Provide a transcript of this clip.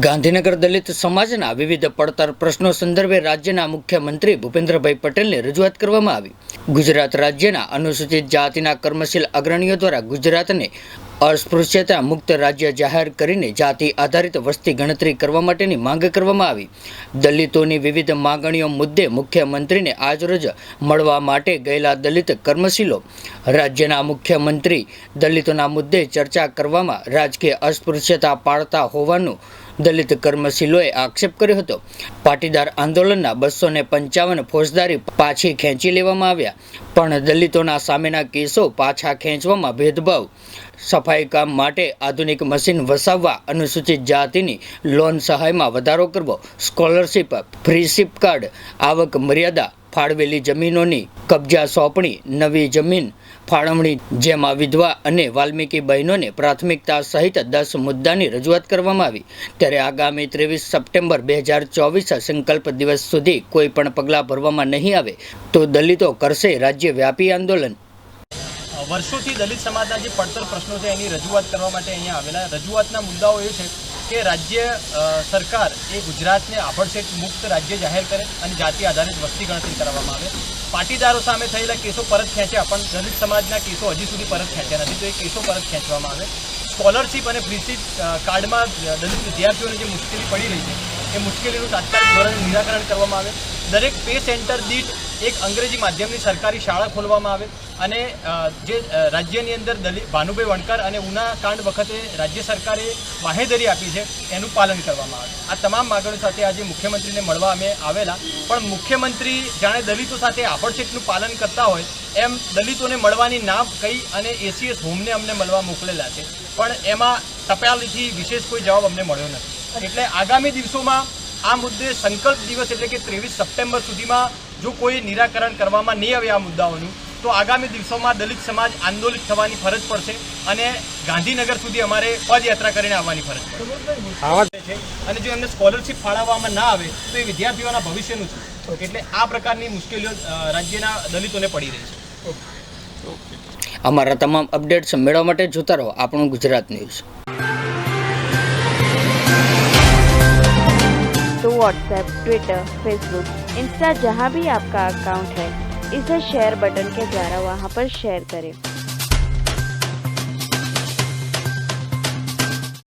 ગાંધીનગર દલિત સમાજના વિવિધ પડતર પ્રશ્નો સંદર્ભે રાજ્યના મુખ્યમંત્રી ભૂપેન્દ્રભાઈ પટેલને રજૂઆત કરવામાં આવી। ગુજરાત રાજ્યના અનુસૂચિત જાતિના કર્મશીલ અગ્રણીઓ દ્વારા ગુજરાતને અસ્પૃશ્યતા મુક્ત રાજ્ય જાહેર કરીને જાતિ આધારિત વસ્તી ગણતરી કરવા માટેની માંગ કરવામાં આવી। દલિતોની વિવિધ માંગણીઓ મુદ્દે મુખ્યમંત્રીને આજરોજ મળવા માટે ગયેલા દલિત કર્મશીલો રાજ્યના મુખ્યમંત્રી દલિતોના મુદ્દે ચર્ચા કરવામાં રાજકીય અસ્પૃશ્યતા પાળતા હોવાનું દલિત કર્મશીલોએ આક્ષેપ કર્યો હતો। પાટીદાર આંદોલનના 255 ફોજદારી પાછી ખેંચી લેવામાં આવ્યા, પણ દલિતોના સામેના કેસો પાછા ખેંચવામાં ભેદભાવ, સફાઈ કામ માટે આધુનિક મશીન વસાવવા, અનુસૂચિત જાતિની લોન સહાયમાં વધારો કરવો, સ્કોલરશીપ, ફ્રી શિપ કાર્ડ, આવક મર્યાદા, ફાળવેલી જમીનોની કબજા સોંપણી, નવી જમીન ફાળવણી જેમાં વિધવા અને વાલ્મીકી બહેનોને પ્રાથમિકતા સહિત 10 મુદ્દાની રજૂઆત કરવામાં આવી। ત્યારે આગામી 23 સપ્ટેમ્બર 2024 સંકલ્પ દિવસ સુધી કોઈ પણ પગલાં ભરવામાં નહીં આવે તો દલિતો કરશે રાજ્યવ્યાપી આંદોલન। વર્ષોથી દલિત સમાજના જે પડતર પ્રશ્નો છે એની રજૂઆત કરવા માટે અહીંયા આવેલા। રજૂઆતના મુદ્દાઓ એ છે કે રાજ્ય સરકાર એ ગુજરાતને આભડછેટ મુક્ત રાજ્ય જાહેર કરે અને જાતિ આધારિત વસ્તી ગણતરી કરવામાં આવે। પાટીદારો સામે થયેલા કેસો પરત ખેંચ્યા, પણ દલિત સમાજના કેસો હજી સુધી પરત ખેંચ્યા નથી, તો એ કેસો પરત ખેંચવામાં આવે। સ્કોલરશીપ અને ફ્રી શિપ કાર્ડમાં દલિત વિદ્યાર્થીઓને જે મુશ્કેલી પડી રહી છે એ મુશ્કેલીનું તાત્કાલિક ધોરણે નિરાકરણ કરવામાં આવે। દરેક પે સેન્ટર દીઠ એક અંગ્રેજી માધ્યમની સરકારી શાળા ખોલવામાં આવે અને જે રાજ્યની અંદર ભાનુભાઈ વણકર અને ઉના કાંડ વખતે રાજ્ય સરકારે બાહેધરી આપી છે એનું પાલન કરવામાં આવે। આ તમામ માગણીઓ સાથે આજે મુખ્યમંત્રીને મળવા અમે આવેલા, પણ મુખ્યમંત્રી જાણે દલિતો સાથે આભડછેટનું પાલન કરતા હોય એમ દલિતોને મળવાની ના કહી અને એસીએસ હોમને અમને મળવા મોકલેલા છે, પણ એમાં ટપાલથી વિશેષ કોઈ જવાબ અમને મળ્યો નથી। એટલે આગામી દિવસોમાં આ મુદ્દે સંકલ્પ દિવસ એટલે કે 23 સપ્ટેમ્બર સુધીમાં જો કોઈ નિરાકરણ કરવામાં નહીં આવે આ મુદ્દાઓનું, તો આગામી દિવસોમાં દલિત સમાજ આંદોલિત થવાની ફરજ પડશે અને ગાંધીનગર સુધી અમારે પદયાત્રા કરીને આવવાની ફરજ પડશે। અને જો એમને સ્કોલરશીપ ફાળવવામાં ના આવે તો એ વિદ્યાર્થીઓના ભવિષ્યનું છે, એટલે આ પ્રકારની મુશ્કેલીઓ રાજ્યના દલિતોને પડી રહી છે। અમારા તમામ અપડેટ્સ મેળવવા માટે જોતા રહો આપણું ગુજરાત ન્યૂઝ। तो व्हाट्सएप, ट्विटर, फेसबुक, इंस्टा जहाँ भी आपका अकाउंट है, इसे शेयर बटन के द्वारा वहाँ पर शेयर करें।